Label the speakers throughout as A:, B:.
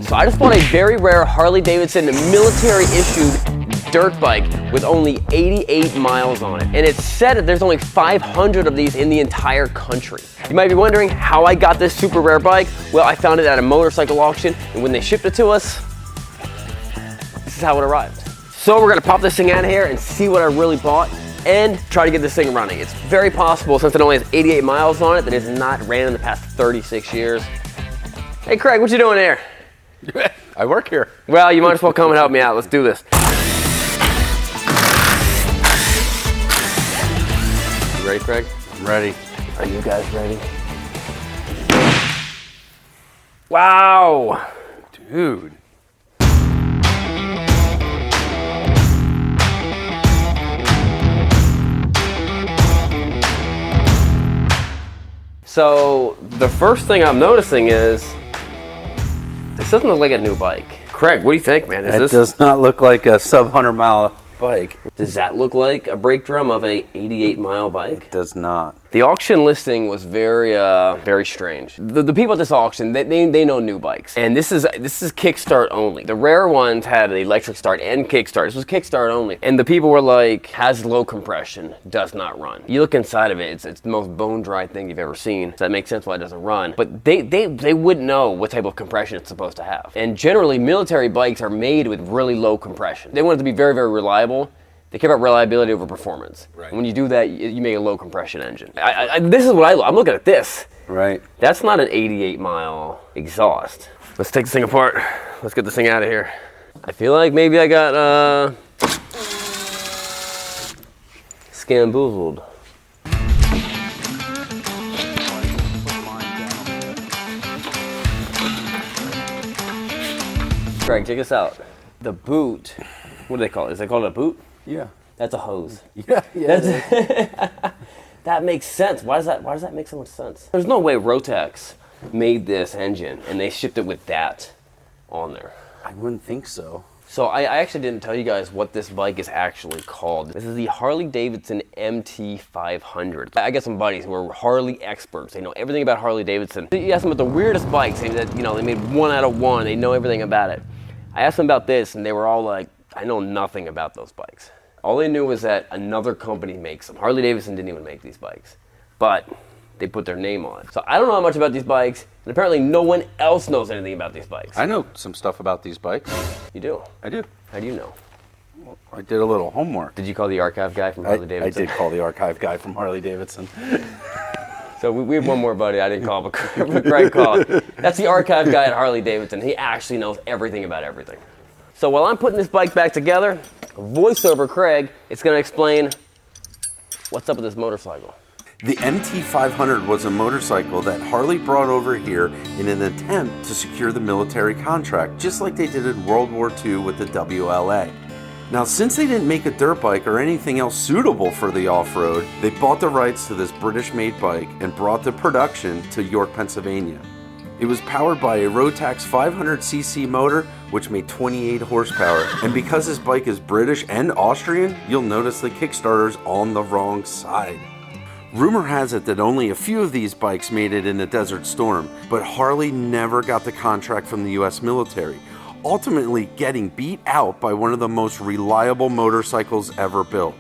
A: So I just bought a very rare Harley Davidson military issued dirt bike with only 88 miles on it. And it's said that there's only 500 of these in the entire country. You might be wondering how I got this super rare bike. Well, I found it at a motorcycle auction, and when they shipped it to us, this is how it arrived. So we're gonna pop this thing out of here and see what I really bought and try to get this thing running. It's very possible, since it only has 88 miles on it, that it's not ran in the past 36 years. Hey Craig, what you doing here?
B: I work here.
A: Well, you might as well come and help me out. Let's do this. You ready, Craig?
B: I'm ready.
A: Are you guys ready? Wow!
B: Dude.
A: So, the first thing I'm noticing is, this doesn't look like a new bike. Craig, what do you think, man?
B: It does not look like a sub 100-mile bike.
A: Does that look like a brake drum of a 88-mile bike?
B: It does not.
A: The auction listing was very strange. The people at this auction, they know new bikes, and this is kickstart only. The rare ones had an electric start and kickstart. This was kickstart only, and the people were like, has low compression, does not run. You look inside of it, it's the most bone dry thing you've ever seen. So that makes sense why it doesn't run. But they wouldn't know what type of compression it's supposed to have. And generally, military bikes are made with really low compression. They want it to be very reliable. They care about reliability over performance.
B: Right.
A: When you do that, you make a low compression engine. This is what I'm looking at this.
B: Right.
A: That's not an 88-mile exhaust. Let's take this thing apart. Let's get this thing out of here. I feel like maybe I got scamboozled. Greg, check this out. The boot, what do they call it? Is they call it a boot?
B: Yeah.
A: That's a hose.
B: Yeah.
A: That makes sense. Why does that make so much sense? There's no way Rotax made this engine and they shipped it with that on there.
B: I wouldn't think so.
A: So I actually didn't tell you guys what this bike is actually called. This is the Harley Davidson MT500. I got some buddies who are Harley experts. They know everything about Harley Davidson. You ask them about the weirdest bikes, and that, they made 1 out of 1. They know everything about it. I asked them about this, and they were all like, I know nothing about those bikes. All they knew was that another company makes them. Harley Davidson didn't even make these bikes, but they put their name on it. So I don't know much about these bikes, and apparently no one else knows anything about these bikes.
B: I know some stuff about these bikes.
A: You do?
B: I do.
A: How do you know?
B: Well, I did a little homework.
A: Did you call the archive guy from Harley Davidson?
B: I did call the archive guy from Harley Davidson.
A: So we have one more buddy I didn't call, but Craig called. That's the archive guy at Harley Davidson. He actually knows everything about everything. So while I'm putting this bike back together, voiceover Craig is going to explain what's up with this motorcycle.
B: The MT500 was a motorcycle that Harley brought over here in an attempt to secure the military contract, just like they did in World War II with the WLA. Now, since they didn't make a dirt bike or anything else suitable for the off-road, they bought the rights to this British-made bike and brought the production to York, Pennsylvania. It was powered by a Rotax 500cc motor, which made 28 horsepower. And because this bike is British and Austrian, you'll notice the Kickstarter's on the wrong side. Rumor has it that only a few of these bikes made it in the Desert Storm, but Harley never got the contract from the US military, ultimately getting beat out by one of the most reliable motorcycles ever built,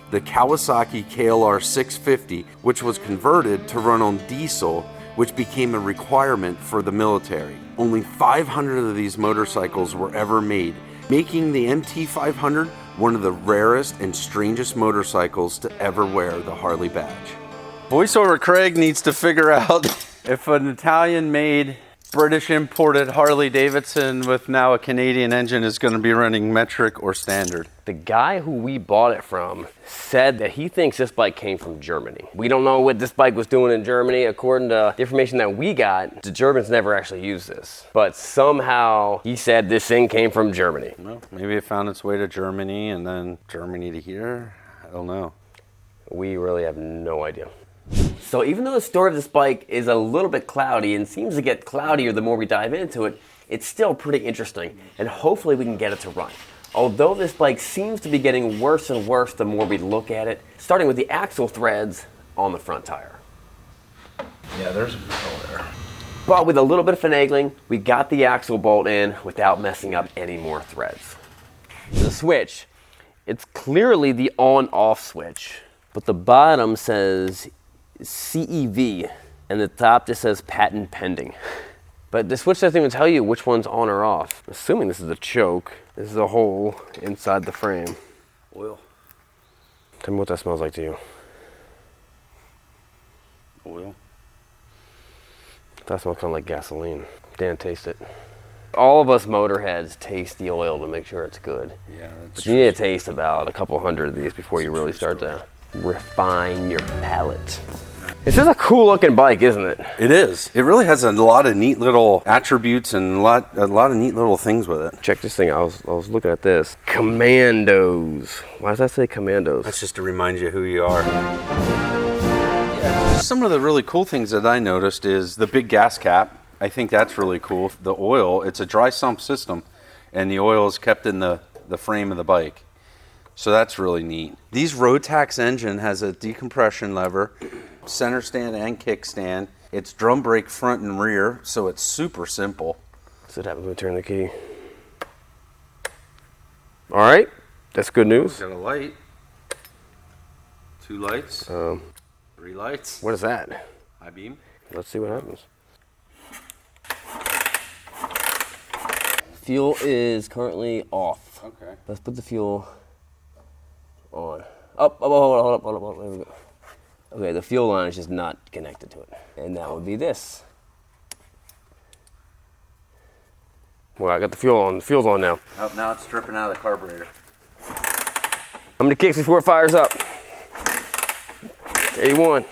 B: the Kawasaki KLR 650, which was converted to run on diesel, which became a requirement for the military. Only 500 of these motorcycles were ever made, making the MT500 one of the rarest and strangest motorcycles to ever wear the Harley badge. Voiceover Craig needs to figure out if an Italian-made, British imported Harley Davidson with now a Canadian engine is going to be running metric or standard.
A: The guy who we bought it from said that he thinks this bike came from Germany. We don't know what this bike was doing in Germany. According to the information that we got, the Germans never actually used this. But somehow he said this thing came from Germany.
B: Well, maybe it found its way to Germany and then Germany to here. I don't know.
A: We really have no idea. So even though the story of this bike is a little bit cloudy and seems to get cloudier the more we dive into it, it's still pretty interesting, and hopefully we can get it to run. Although this bike seems to be getting worse and worse the more we look at it, starting with the axle threads on the front tire.
B: Yeah, there's a metal there.
A: But with a little bit of finagling, we got the axle bolt in without messing up any more threads. The switch, it's clearly the on-off switch, but the bottom says CEV, and the top just says patent pending. But the switch doesn't even tell you which one's on or off. Assuming this is a choke, this is a hole inside the frame.
B: Oil.
A: Tell me what that smells like to you.
B: Oil.
A: That smells kind of like gasoline. Dan, taste it. All of us motorheads taste the oil to make sure it's good.
B: Yeah, that's
A: You need to taste about a couple hundred of these before you really start to refine your palate. This is a cool looking bike, isn't it?
B: It is. It really has a lot of neat little attributes and a lot of neat little things with it.
A: Check this thing out. I was looking at this. Commandos. Why does that say Commandos?
B: That's just to remind you who you are. Some of the really cool things that I noticed is the big gas cap. I think that's really cool. The oil, it's a dry sump system, and the oil is kept in the frame of the bike. So that's really neat. These Rotax engine has a decompression lever, center stand and kickstand. It's drum brake front and rear, so it's super simple.
A: So what happens when we turn the key? All right, that's good news.
B: Got a light, 2 lights, 3 lights.
A: What is that?
B: High beam.
A: Let's see what happens. Fuel is currently off.
B: Okay.
A: Let's put the fuel on. Hold up. There we go. Okay, the fuel line is just not connected to it. And that would be this. Well, I got the fuel on. The fuel's on now.
B: Oh, now it's dripping out of the carburetor.
A: How many kicks before it fires up? 81,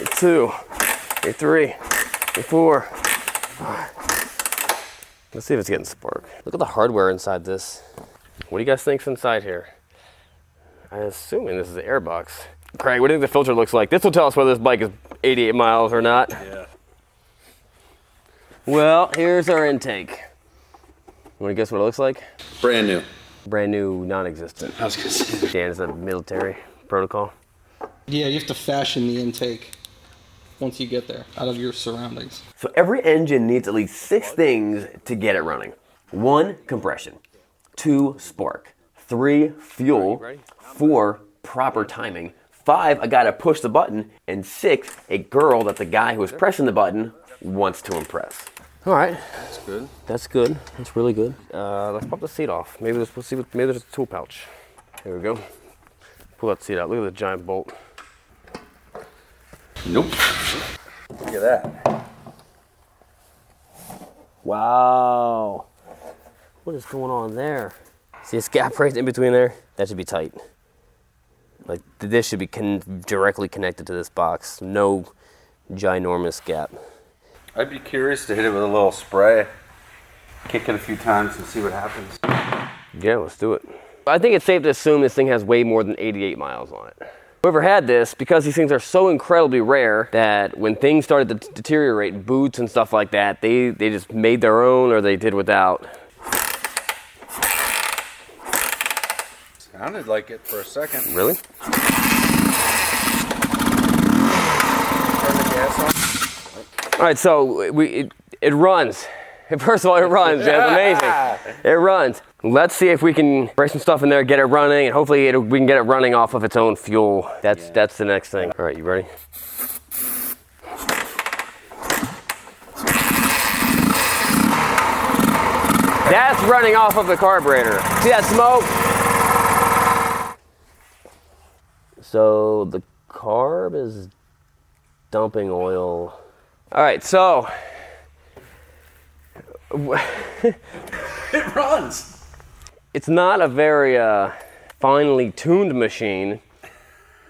A: 82, 83, 84. 5. Let's see if it's getting spark. Look at the hardware inside this. What do you guys think's inside here? I'm assuming this is the airbox. Craig, what do you think the filter looks like? This will tell us whether this bike is 88 miles or not.
B: Yeah.
A: Well, here's our intake. Want to guess what it looks like?
B: Brand new.
A: Brand new, non-existent.
B: I was gonna say.
A: Dan, is that military protocol?
C: Yeah, you have to fashion the intake once you get there, out of your surroundings.
A: So every engine needs at least 6 things to get it running. 1, compression. 2, spark. 3, fuel. 4, proper timing. 5, a guy to push the button. And 6, a girl that the guy who is pressing the button wants to impress. All right.
B: That's good.
A: That's good. That's really good. Let's pop the seat off. Maybe there's a tool pouch. There we go. Pull that seat out. Look at the giant bolt.
B: Nope. Look at that.
A: Wow. What is going on there? See this gap right in between there? That should be tight. Like this should be directly connected to this box. No ginormous gap.
B: I'd be curious to hit it with a little spray, kick it a few times and see what happens.
A: Yeah, let's do it. I think it's safe to assume this thing has way more than 88 miles on it. Whoever had this, because these things are so incredibly rare that when things started to deteriorate, boots and stuff like that, they just made their own or they did without.
B: Sounded like it for a second.
A: Really?
B: Turn the gas on.
A: All right, so it runs. First of all, it runs. That's amazing. It runs. Let's see if we can break some stuff in there, get it running, and hopefully we can get it running off of its own fuel. That's the next thing. All right, you ready? That's running off of the carburetor. See that smoke? So the carb is dumping oil. All right, so
B: It runs.
A: it's not a very finely tuned machine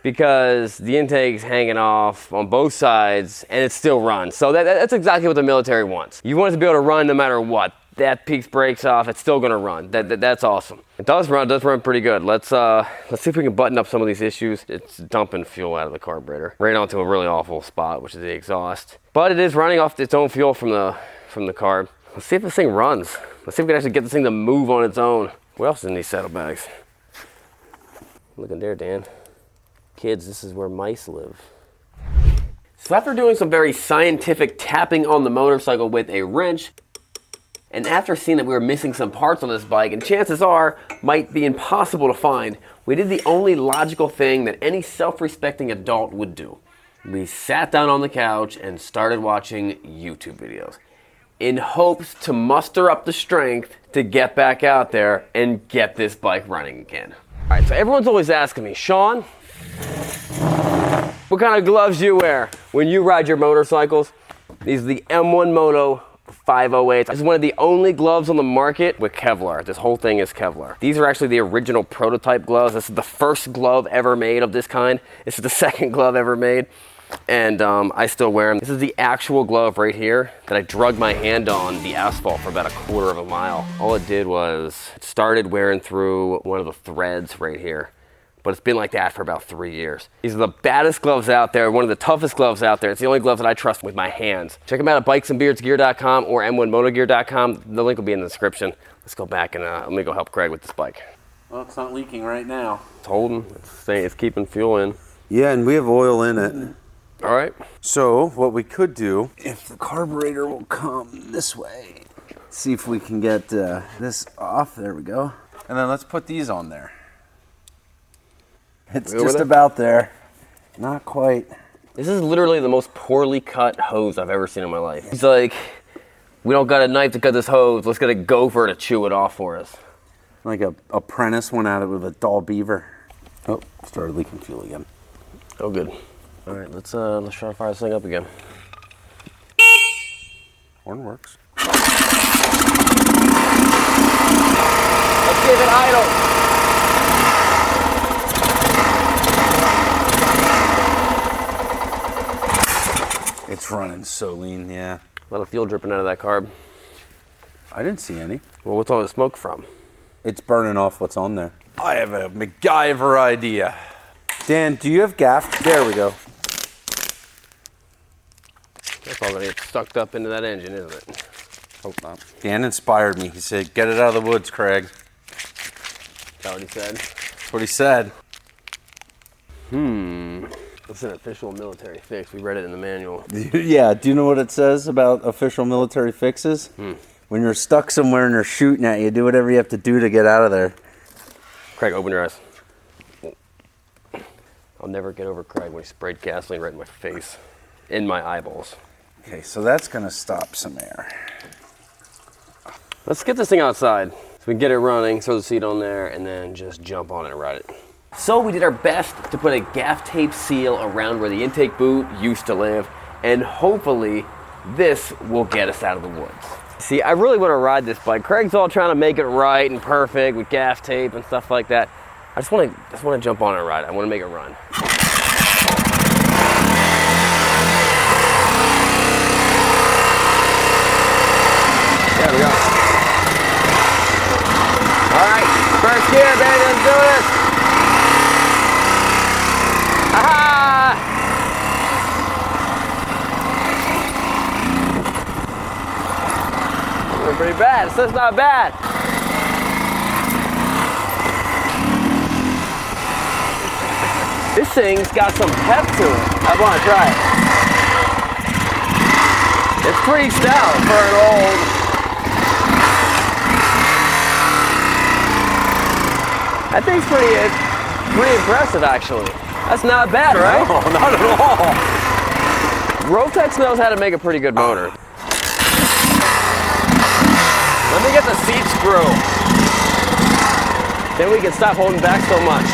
A: because the intake's hanging off on both sides and it still runs. So that's exactly what the military wants. You want it to be able to run no matter what. That peaks brakes off, it's still gonna run. That's awesome. It does run pretty good. Let's see if we can button up some of these issues. It's dumping fuel out of the carburetor right onto a really awful spot, which is the exhaust. But it is running off its own fuel from the carb. Let's see if this thing runs. Let's see if we can actually get this thing to move on its own. What else is in these saddlebags? Look in there, Dan. Kids, this is where mice live. So after doing some very scientific tapping on the motorcycle with a wrench, and after seeing that we were missing some parts on this bike, and chances are might be impossible to find, we did the only logical thing that any self-respecting adult would do. We sat down on the couch and started watching YouTube videos in hopes to muster up the strength to get back out there and get this bike running again. All right, so everyone's always asking me, Sean, what kind of gloves do you wear when you ride your motorcycles? These are the M1 Moto 508. This is one of the only gloves on the market with Kevlar. This whole thing is Kevlar. These are actually the original prototype gloves. This is the first glove ever made of this kind. This is the second glove ever made. And I still wear them. This is the actual glove right here that I drug my hand on the asphalt for about a quarter of a mile. All it did was it started wearing through one of the threads right here. But it's been like that for about 3 years. These are the baddest gloves out there, one of the toughest gloves out there. It's the only gloves that I trust with my hands. Check them out at bikesandbeardsgear.com or m1motogear.com. The link will be in the description. Let's go back and let me go help Craig with this bike.
B: Well, it's not leaking right now.
A: It's holding, it's keeping fuel in.
B: Yeah, and we have oil in it.
A: All right.
B: So what we could do, if the carburetor will come this way, see if we can get this off. There we go. And then let's put these on there. It's just about there. Not quite.
A: This is literally the most poorly cut hose I've ever seen in my life. He's like, we don't got a knife to cut this hose. Let's get a gopher to chew it off for us.
B: Like a apprentice went at it with a dull beaver. Oh, started leaking fuel again.
A: Oh, good. All right, let's try to fire this thing up again.
B: Horn works.
A: Let's give it idle.
B: It's running so lean, yeah.
A: A lot of fuel dripping out of that carb.
B: I didn't see any.
A: Well, what's all the smoke from?
B: It's burning off what's on there. I have a MacGyver idea. Dan, do you have gaff? There we go.
A: That's all gonna get sucked up into that engine, isn't it?
B: Hope not. Dan inspired me. He said, get it out of the woods, Craig.
A: That's what he said.
B: That's what he said.
A: It's an official military fix. We read it in the manual.
B: Yeah, do you know what it says about official military fixes? When you're stuck somewhere and they're shooting at you, do whatever you have to do to get out of there.
A: Craig, open your eyes. I'll never get over Craig when he sprayed gasoline right in my face. In my eyeballs.
B: Okay, so that's gonna stop some air.
A: Let's get this thing outside so we can get it running, throw the seat on there, and then just jump on it and ride it. So we did our best to put a gaff tape seal around where the intake boot used to live, and hopefully this will get us out of the woods. See, I really want to ride this bike. Craig's all trying to make it right and perfect with gaff tape and stuff like that. I just want to jump on it and ride it. I want to make it run. There we go. All right, first gear, baby, let's do this. Aha! Doing pretty bad. It's not bad. This thing's got some pep to it. I want to try it. It's pretty stout for an old. That thing's pretty impressive, actually. That's not bad, right?
B: No, not at all.
A: Rotex knows how to make a pretty good motor. Let me get the seat screw. Then we can stop holding back so much.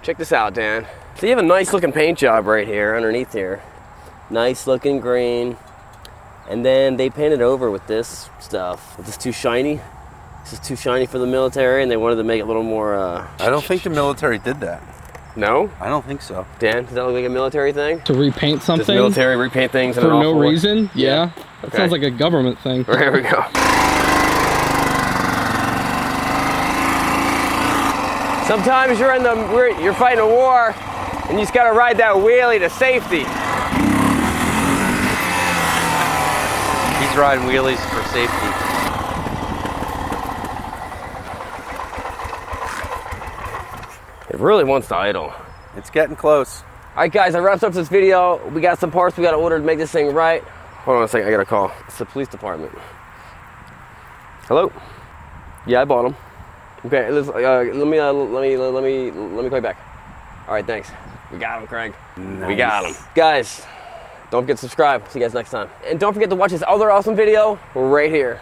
A: Check this out, Dan. So you have a nice looking paint job right here, underneath here. Nice looking green. And then they painted over with this stuff. Is this too shiny? This is too shiny for the military, and they wanted to make it a little more,
B: I don't think the military did that.
A: No?
B: I don't think so.
A: Dan, does that look like a military thing?
C: To repaint something?
A: Does the military repaint things
C: for no reason? Yeah. That
A: Okay.
C: sounds like a government thing.
A: Here we go. Sometimes you're fighting a war, and you just gotta ride that wheelie to safety.
B: He's riding wheelies for safety.
A: really wants to idle.
B: It's getting close.
A: All right, guys, that wraps up this video. We got some parts we got to order to make this thing right. Hold on a second, I got a call. It's the police department. Hello? Yeah, I bought them. Okay, let me call you back. All right, thanks. We got them, Craig.
B: Nice.
A: We got them. Guys, don't forget to subscribe. See you guys next time. And don't forget to watch this other awesome video right here.